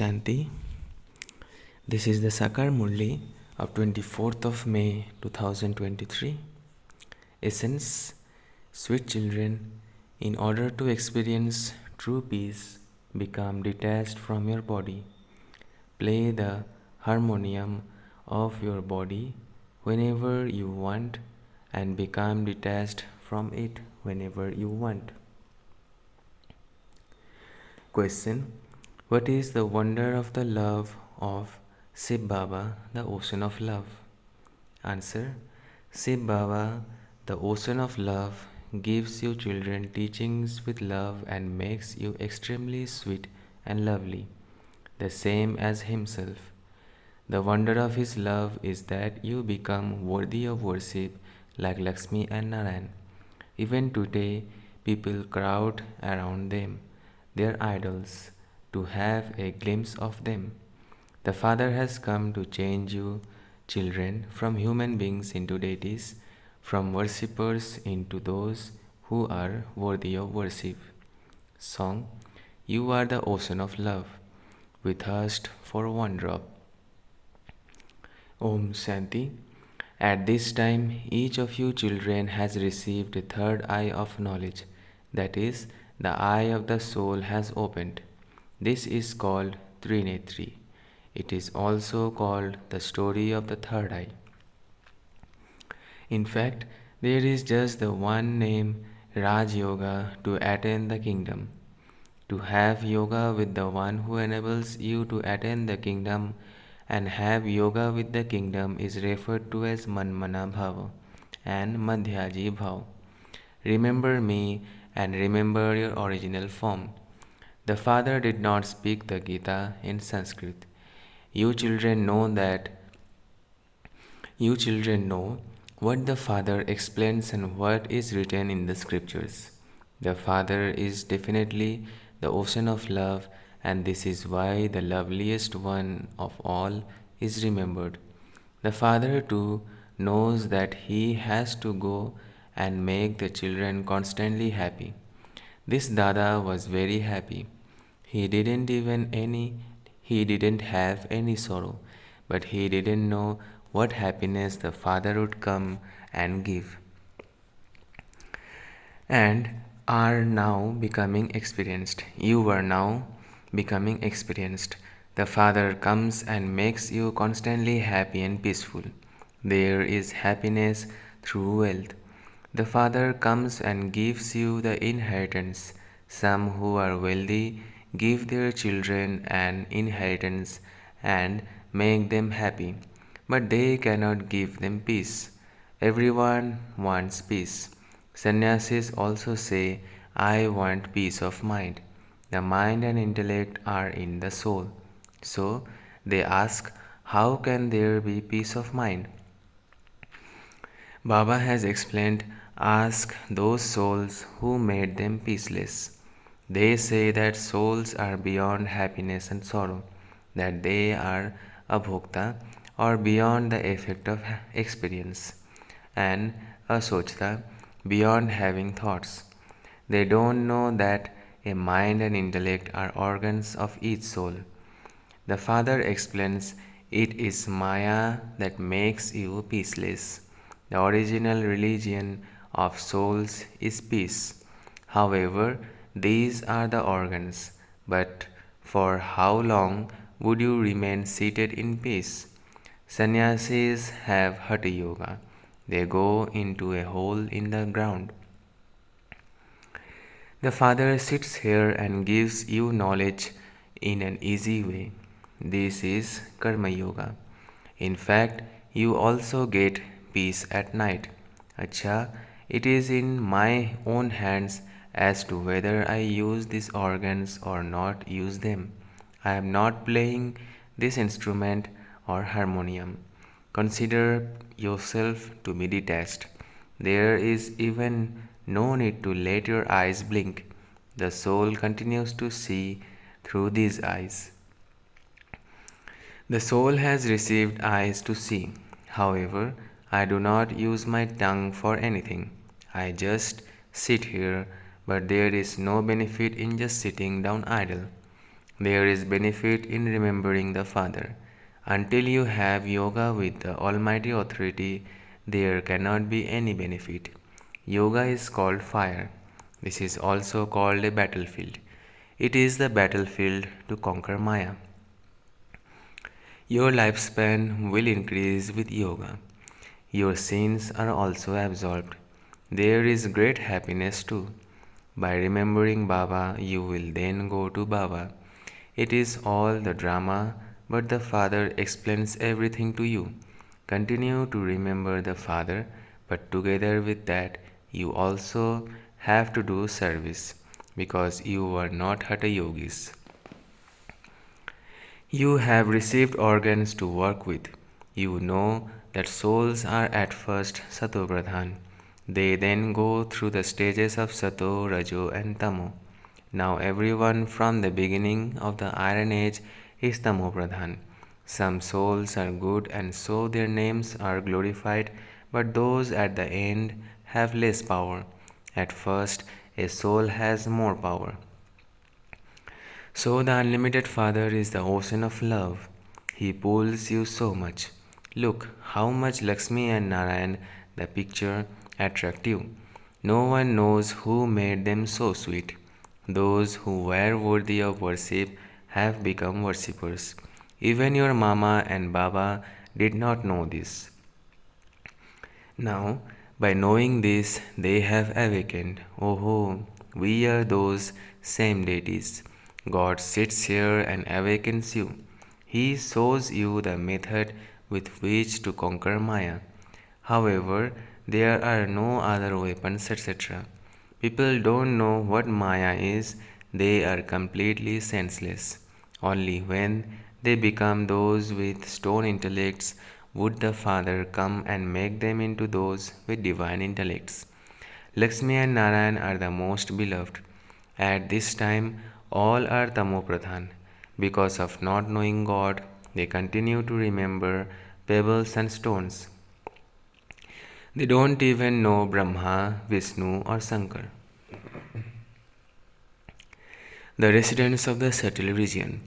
Shanti. This is the Sakar Murli of 24th of May 2023. Essence, sweet children, in order to experience true peace, become detached from your body. Play the harmonium of your body whenever you want and become detached from it whenever you want. Question: what is the wonder of the love of Shiv Baba, the ocean of love? Answer: Shiv Baba, the ocean of love, gives you children teachings with love and makes you extremely sweet and lovely, the same as himself. The wonder of his love is that you become worthy of worship like Lakshmi and Narayan. Even today, people crowd around them, their idols, to have a glimpse of them. The Father has come to change you, children, from human beings into deities, from worshippers into those who are worthy of worship. Song: You are the ocean of love. We thirst for one drop. Om Shanti. At this time, each of you children has received a third eye of knowledge, that is, the eye of the soul has opened. This is called Trinetri. It is also called the story of the third eye. In fact, there is just the one name, Raj Yoga, to attain the kingdom. To have yoga with the one who enables you to attain the kingdom and have yoga with the kingdom is referred to as Manmana Bhava and Madhyaji Bhav. Remember me and remember your original form. The Father did not speak the Gita in Sanskrit. You children know what the Father explains and what is written in the scriptures. The Father is definitely the ocean of love, and this is why the loveliest one of all is remembered. The Father too knows that he has to go and make the children constantly happy. This Dada was very happy. He didn't have any sorrow, but he didn't know what happiness the Father would come and give. And are now becoming experienced. You are now becoming experienced. The Father comes and makes you constantly happy and peaceful. There is happiness through wealth. The Father comes and gives you the inheritance. Some who are wealthy give their children an inheritance and make them happy, but they cannot give them peace. Everyone wants peace. Sannyasis also say, I want peace of mind. The mind and intellect are in the soul. So they ask, how can there be peace of mind? Baba has explained, ask those souls who made them peaceless. They say that souls are beyond happiness and sorrow, that they are abhokta or beyond the effect of experience, and asochta, beyond having thoughts. They don't know that a mind and intellect are organs of each soul. The Father explains, it is Maya that makes you peaceless. The original religion of souls is peace. However, these are the organs. But for how long would you remain seated in peace? Sannyasis have Hatha Yoga. They go into a hole in the ground. The Father sits here and gives you knowledge in an easy way. This is Karma Yoga. In fact, you also get peace at night. Achcha, it is in my own hands as to whether I use these organs or not use them. I am not playing this instrument or harmonium. Consider yourself to be detached. There is even no need to let your eyes blink. The soul continues to see through these eyes. The soul has received eyes to see. However, I do not use my tongue for anything. I just sit here, but there is no benefit in just sitting down idle. There is benefit in remembering the Father. Until you have yoga with the Almighty Authority, there cannot be any benefit. Yoga is called fire. This is also called a battlefield. It is the battlefield to conquer Maya. Your lifespan will increase with yoga. Your sins are also absolved. There is great happiness too. By remembering Baba, you will then go to Baba. It is all the drama, but the Father explains everything to you. Continue to remember the Father, but together with that, you also have to do service because you are not Hatha Yogis. You have received organs to work with. You know that souls are at first Sato Pradhan. They then go through the stages of Sato, Rajo, and Tamo. Now everyone from the beginning of the Iron Age is Tamo Pradhan. Some souls are good and so their names are glorified, but those at the end have less power. At first, a soul has more power. So the unlimited Father is the ocean of love. He pulls you so much. Look how much Lakshmi and Narayan, the picture, attract you. No one knows who made them so sweet. Those who were worthy of worship have become worshippers. Even your Mama and Baba did not know this. Now, by knowing this, they have awakened. Oh, we are those same deities. God sits here and awakens you. He shows you the method with which to conquer Maya. However, there are no other weapons, etc. People don't know what Maya is, they are completely senseless. Only when they become those with stone intellects would the Father come and make them into those with divine intellects. Lakshmi and Narayan are the most beloved. At this time, all are Tamopradhan. Because of not knowing God, they continue to remember pebbles and stones. They don't even know Brahma, Vishnu, or Sakar, the residents of the subtle region.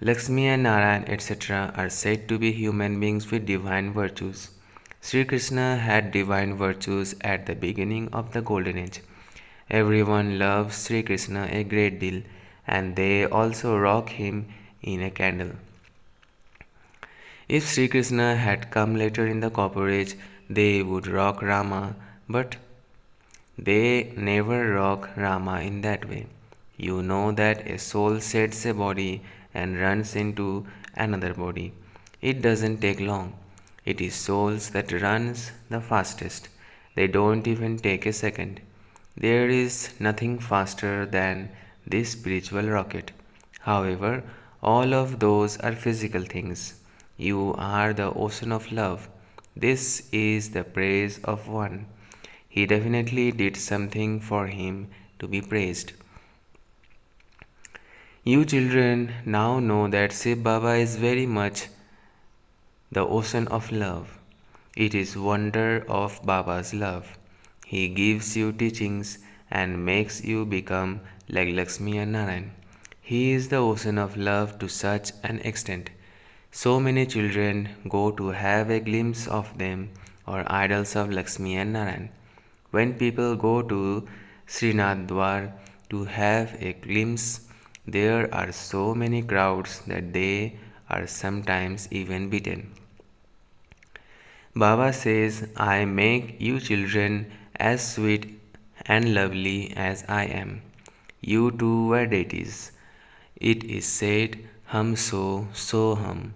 Lakshmi and Narayan, etc., are said to be human beings with divine virtues. Sri Krishna had divine virtues at the beginning of the Golden Age. Everyone loves Sri Krishna a great deal, and they also rock him in a candle. If Sri Krishna had come later in the Copper Age, they would rock Rama, but they never rock Rama in that way. You know that a soul sheds a body and runs into another body. It doesn't take long. It is souls that runs the fastest. They don't even take a second. There is nothing faster than this spiritual rocket. However, all of those are physical things. You are the ocean of love. This is the praise of one. He definitely did something for him to be praised. You children now know that Shiv Baba is very much the ocean of love. It is wonder of Baba's love. He gives you teachings and makes you become like Lakshmi and Narayan. He is the ocean of love to such an extent. So many children go to have a glimpse of them or idols of Lakshmi and Narayan. When people go to Srinath Dwar to have a glimpse, there are so many crowds that they are sometimes even beaten. Baba says, I make you children as sweet and lovely as I am. You too were deities. It is said, Hum so hum,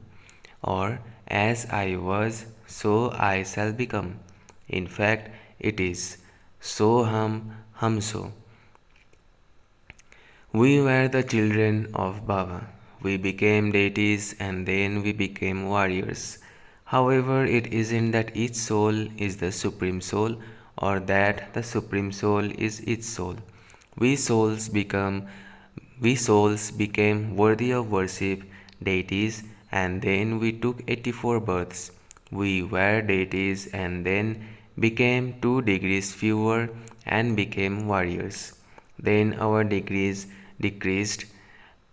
or as I was, so I shall become. In fact, it is so hum so. We were the children of Baba. We became deities and then we became warriors. However, it isn't that each soul is the Supreme Soul or that the Supreme Soul is each soul. We souls become we souls became worthy of worship, deities, and then we took 84 births. We were deities and then became 2 degrees fewer and became warriors. Then our degrees decreased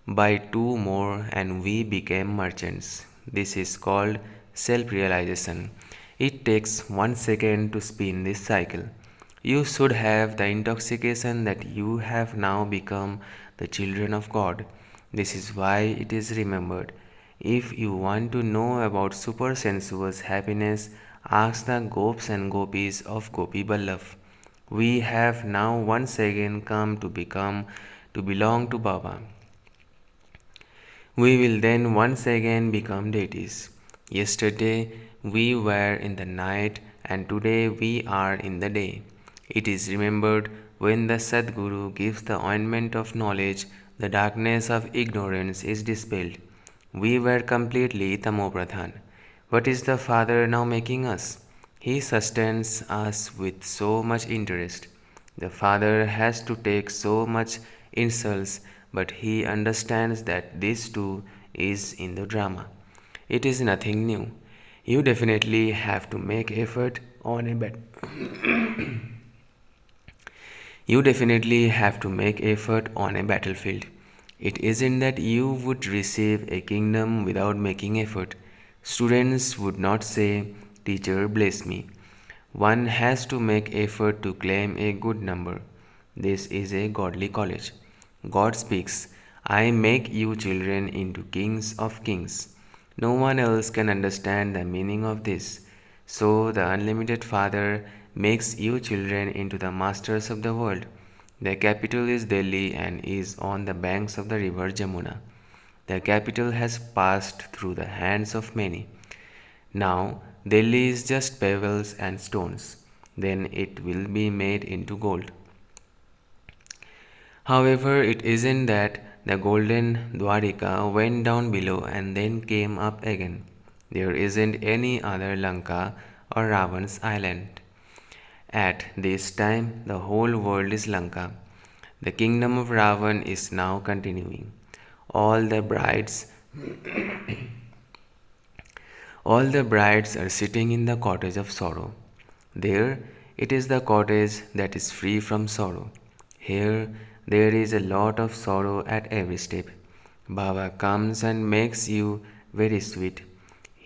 Buy two more and we became merchants. This is called self realization. It takes 1 second to spin this cycle. You should have the intoxication that you have now become the children of God. This is why it is remembered. If you want to know about super sensuous happiness, ask the gopis and gopis of Gopi Ballabh. We have now once again come to belong to Baba. We will then once again become deities. Yesterday we were in the night and today we are in the day. It is remembered when the Sadguru gives the ointment of knowledge, the darkness of ignorance is dispelled. We were completely tamopradhan. What is the Father now making us? He sustains us with so much interest. The Father has to take so much insults, but he understands that this too is in the drama. It is nothing new. You definitely have to make effort on a bet. You definitely have to make effort on a battlefield. It isn't that you would receive a kingdom without making effort. Students would not say, "Teacher, bless me." One has to make effort to claim a good number. This is a godly college. God speaks, "I make you children into kings of kings." No one else can understand the meaning of this. So the unlimited Father makes you children into the masters of the world. The capital is Delhi and is on the banks of the river Jamuna. The capital has passed through the hands of many. Now Delhi is just pebbles and stones. Then it will be made into gold. However, it isn't that the golden Dwarika went down below and then came up again. There isn't any other Lanka or Ravan's island. At this time, the whole world is Lanka. The kingdom of Ravan is now continuing. All the brides all the brides are sitting in the cottage of sorrow. There, it is the cottage that is free from sorrow. Here, there is a lot of sorrow at every step. Baba comes and makes you very sweet.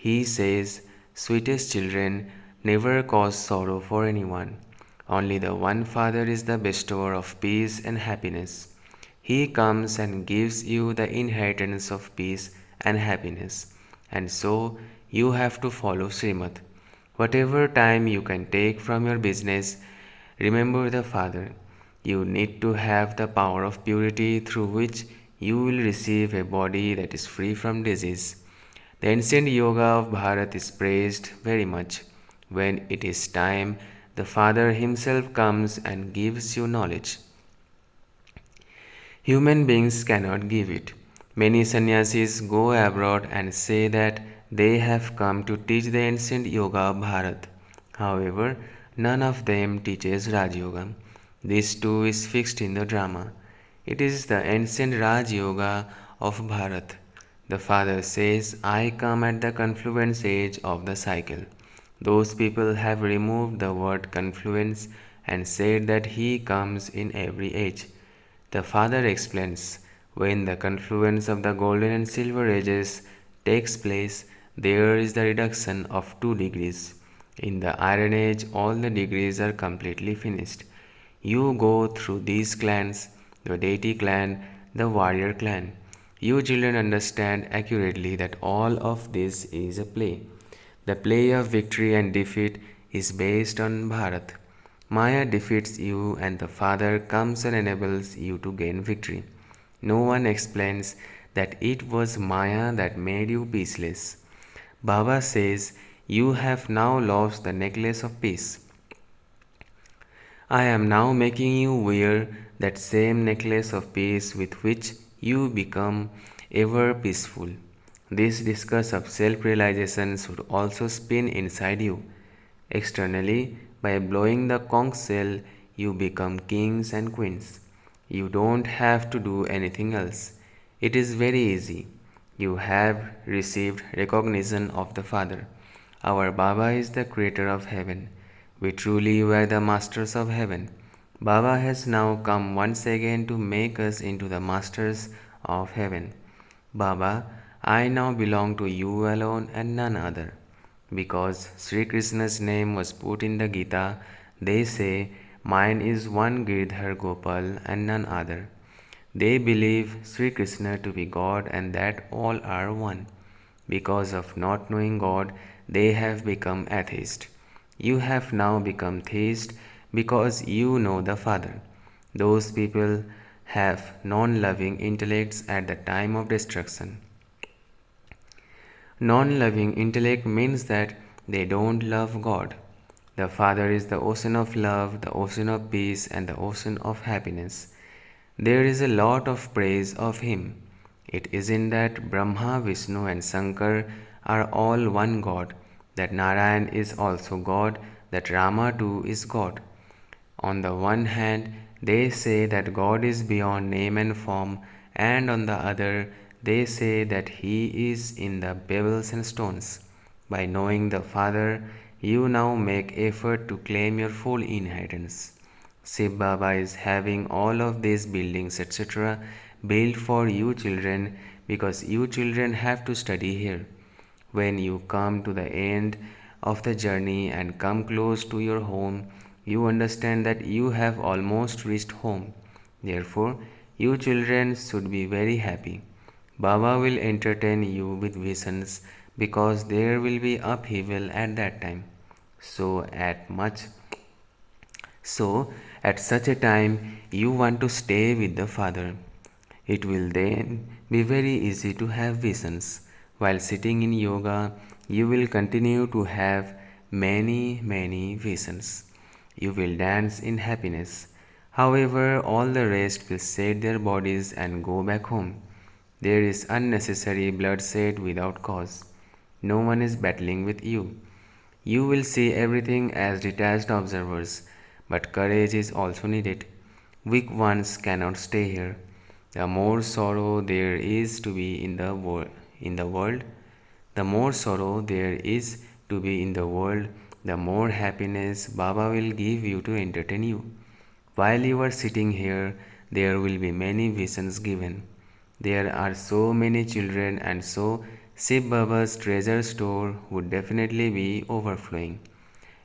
He says, "Sweetest children, never cause sorrow for anyone. Only the one Father is the bestower of peace and happiness. He comes and gives you the inheritance of peace and happiness. And so you have to follow Srimad. Whatever time you can take from your business, remember the Father. You need to have the power of purity through which you will receive a body that is free from disease. The ancient yoga of Bharat is praised very much. When it is time, the Father Himself comes and gives you knowledge. Human beings cannot give it. Many sannyasis go abroad and say that they have come to teach the ancient yoga of Bharat. However, none of them teaches Raj Yoga. This too is fixed in the drama. It is the ancient Raj Yoga of Bharat. The Father says, "I come at the confluence age of the cycle." Those people have removed the word confluence and said that He comes in every age. The Father explains, when the confluence of the golden and silver ages takes place, there is the reduction of 2 degrees. In the Iron Age, all the degrees are completely finished. You go through these clans, the deity clan, the warrior clan. You children understand accurately that all of this is a play. The play of victory and defeat is based on Bharat. Maya defeats you and the Father comes and enables you to gain victory. No one explains that it was Maya that made you peaceless. Baba says, "You have now lost the necklace of peace. I am now making you wear that same necklace of peace with which you become ever peaceful." This discourse of self realization should also spin inside you. Externally, by blowing the conch shell, you become kings and queens. You don't have to do anything else. It is very easy. You have received recognition of the Father. Our Baba is the creator of heaven. We truly were the masters of heaven. Baba has now come once again to make us into the masters of heaven. Baba, I now belong to you alone and none other. Because Sri Krishna's name was put in the Gita, they say, mine is one Girdhar Gopal and none other. They believe Sri Krishna to be God and that all are one. Because of not knowing God, they have become atheist. You have now become theist because you know the Father. Those people have non loving intellects at the time of destruction. Non loving intellect means that they don't love God. The Father is the ocean of love, the ocean of peace, and the ocean of happiness. There is a lot of praise of Him. It isn't that Brahma, Vishnu, and Sakar are all one God, that Narayan is also God, that Rama too is God. On the one hand, they say that God is beyond name and form, and on the other, they say that He is in the pebbles and stones. By knowing the Father, you now make effort to claim your full inheritance. Shiv Baba is having all of these buildings, etc., built for you children because you children have to study here. When you come to the end of the journey and come close to your home, you understand that you have almost reached home. Therefore, you children should be very happy. Baba will entertain you with visions because there will be upheaval at that time. So, at such a time, you want to stay with the Father. It will then be very easy to have visions. While sitting in yoga, you will continue to have many visions. You will dance in happiness. However, all the rest will set their bodies and go back home. There is unnecessary bloodshed without cause. No one is battling with you. You will see everything as detached observers, but courage is also needed. Weak ones cannot stay here. The more sorrow there is to be in the world, the more sorrow there is to be in the world, the more happiness Baba will give you to entertain you. While you are sitting here, there will be many visions given. There are so many children, and so Shiv Baba's treasure store would definitely be overflowing.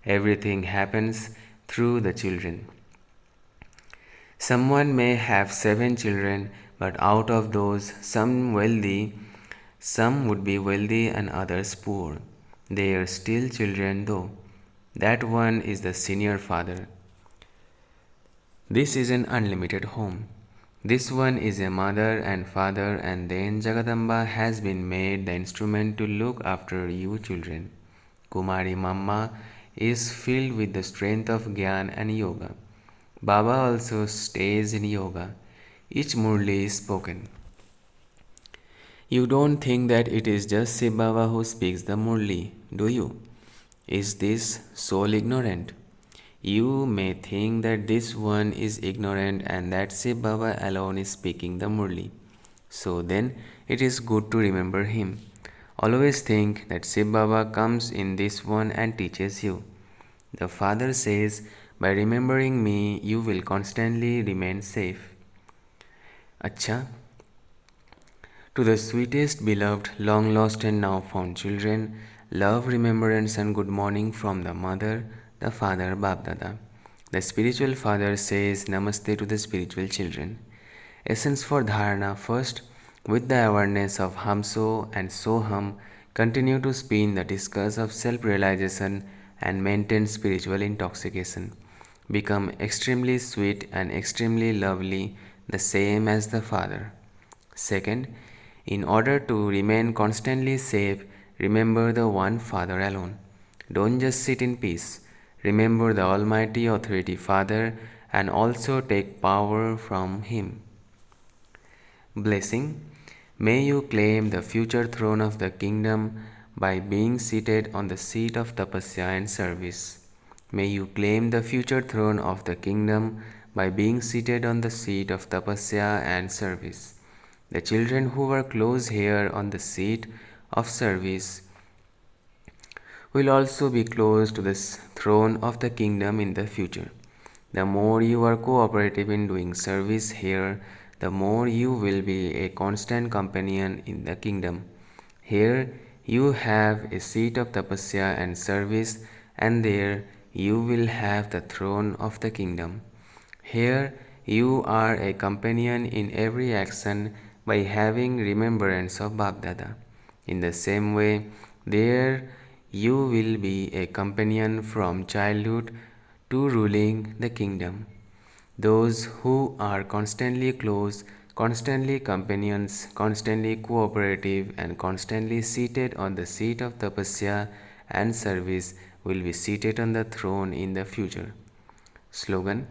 Everything happens through the children. Someone may have 7 children, but out of those, some would be wealthy and others poor. They are still children though. That one is the senior father. This is an unlimited home. This one is a mother and father, and then Jagadamba has been made the instrument to look after you children. Kumari Mamma is filled with the strength of Gyan and Yoga. Baba also stays in yoga. Each Murli is spoken. You don't think that it is just Shiv Baba who speaks the Murli, do you? Is this soul ignorant? You may think that this one is ignorant and that Shiv Baba alone is speaking the Murli. So then it is good to remember him. Always think that Shiv Baba comes in this one and teaches you. The Father says, by remembering me, you will constantly remain safe. Achcha. To the sweetest, beloved, long lost, and now found children, love, remembrance, and good morning from the Mother, the Father, BapDada. The spiritual father says namaste to the spiritual children. Essence for dharana first, with the awareness of Hamso and Soham, continue to spin the discus of self realization and maintain spiritual intoxication. Become extremely sweet and extremely lovely, the same as the Father. Second, in order to remain constantly safe, remember the one Father alone. Don't just sit in peace. Remember the Almighty Authority Father and also take power from Him. Blessing. May you claim the future throne of the kingdom by being seated on the seat of tapasya and service. May you claim the future throne of the kingdom by being seated on the seat of tapasya and service. The children who were close here on the seat of service will also be close to the throne of the kingdom in the future. The more you are cooperative in doing service here, the more you will be a constant companion in the kingdom. Here you have a seat of tapasya and service, and there you will have the throne of the kingdom. Here you are a companion in every action by having remembrance of BapDada. In the same way, there you will be a companion from childhood to ruling the kingdom. Those who are constantly close, constantly companions, constantly cooperative, and constantly seated on the seat of tapasya and service will be seated on the throne in the future. Slogan: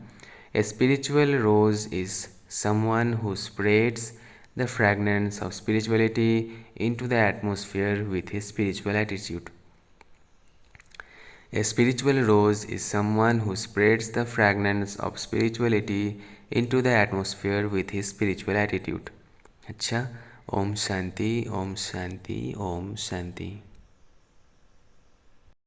a spiritual rose is someone who spreads the fragrance of spirituality into the atmosphere with his spiritual attitude. A spiritual rose is someone who spreads the fragrance of spirituality into the atmosphere with his spiritual attitude. Achcha. Om Shanti, Om Shanti, Om Shanti.